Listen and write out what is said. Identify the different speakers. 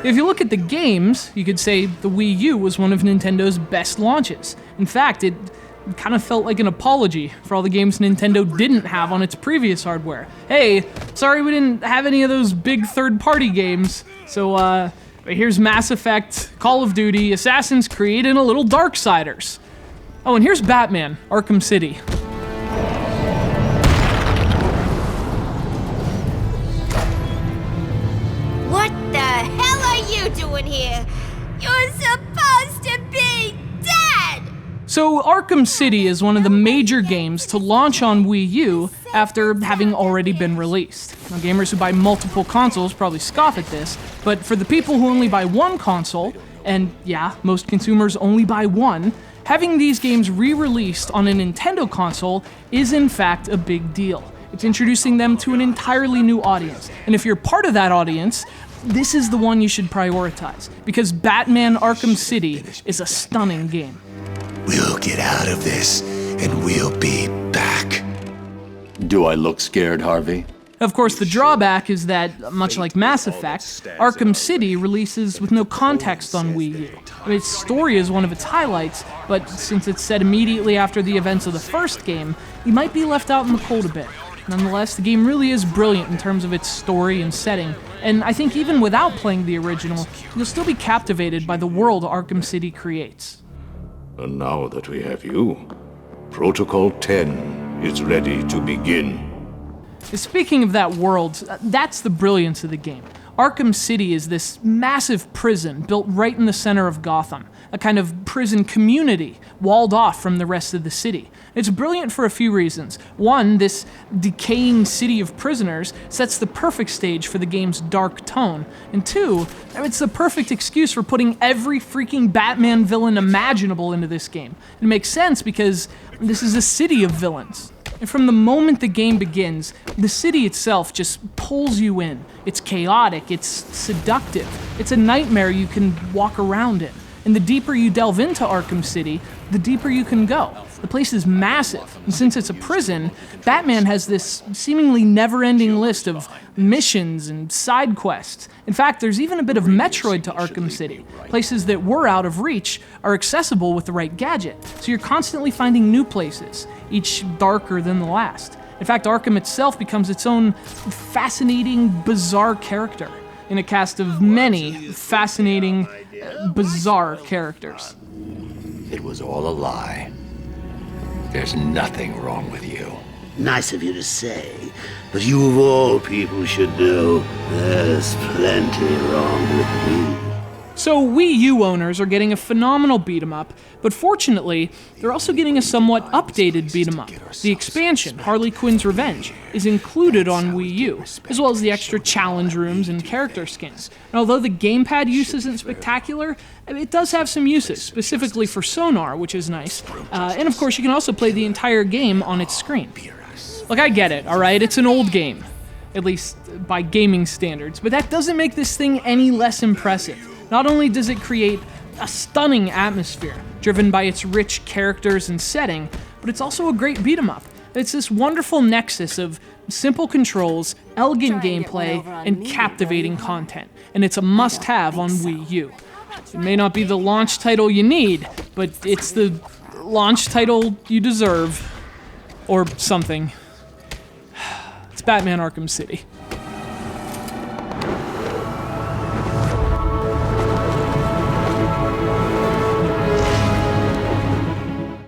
Speaker 1: If you look at the games, you could say the Wii U was one of Nintendo's best launches. In fact, it kind of felt like an apology for all the games Nintendo didn't have on its previous hardware. Hey, sorry we didn't have any of those big third-party games, so here's Mass Effect, Call of Duty, Assassin's Creed, and a little Darksiders. Oh, and here's Batman, Arkham City.
Speaker 2: What the hell are you doing here? You're supposed to be dead!
Speaker 1: So Arkham City is one of the major games to launch on Wii U after having already been released. Now, gamers who buy multiple consoles probably scoff at this, but for the people who only buy one console, and yeah, most consumers only buy one, having these games re-released on a Nintendo console is in fact a big deal. It's introducing them to an entirely new audience, and if you're part of that audience, this is the one you should prioritize, because Batman Arkham City is a stunning game.
Speaker 3: We'll get out of this, and we'll be back.
Speaker 4: Do I look scared, Harvey?
Speaker 1: Of course, the drawback is that, much like Mass Effect, Arkham City releases with no context on Wii U. Its story is one of its highlights, but since it's set immediately after the events of the first game, you might be left out in the cold a bit. Nonetheless, the game really is brilliant in terms of its story and setting, and I think even without playing the original, you'll still be captivated by the world Arkham City creates.
Speaker 5: And now that we have you, Protocol 10 is ready to begin.
Speaker 1: Speaking of that world, that's the brilliance of the game. Arkham City is this massive prison built right in the center of Gotham, a kind of prison community walled off from the rest of the city. It's brilliant for a few reasons. One, this decaying city of prisoners sets the perfect stage for the game's dark tone. And two, it's the perfect excuse for putting every freaking Batman villain imaginable into this game. It makes sense because this is a city of villains. And from the moment the game begins, the city itself just pulls you in. It's chaotic, it's seductive, it's a nightmare you can walk around in. And the deeper you delve into Arkham City, the deeper you can go. The place is massive, and since it's a prison, Batman has this seemingly never-ending list of missions and side quests. In fact, there's even a bit of Metroid to Arkham City. Places that were out of reach are accessible with the right gadget, so you're constantly finding new places, each darker than the last. In fact, Arkham itself becomes its own fascinating, bizarre character in a cast of many fascinating, bizarre characters.
Speaker 4: It was all a lie. There's nothing wrong with you.
Speaker 3: Nice of you to say, but you of all people should know there's plenty wrong with me.
Speaker 1: So Wii U owners are getting a phenomenal beat-em-up, but fortunately, they're also getting a somewhat updated beat-em-up. The expansion, Harley Quinn's Revenge, is included on Wii U, as well as the extra challenge rooms and character skins. And although the gamepad use isn't spectacular, it does have some uses, specifically for sonar, which is nice. And of course, you can also play the entire game on its screen. Look, I get it, alright? It's an old game, at least by gaming standards, but that doesn't make this thing any less impressive. Not only does it create a stunning atmosphere, driven by its rich characters and setting, but it's also a great beat-em-up. It's this wonderful nexus of simple controls, elegant gameplay, and captivating content, and it's a must-have on Wii U. It may not be the launch title you need, but it's the launch title you deserve. Or something. It's Batman Arkham City.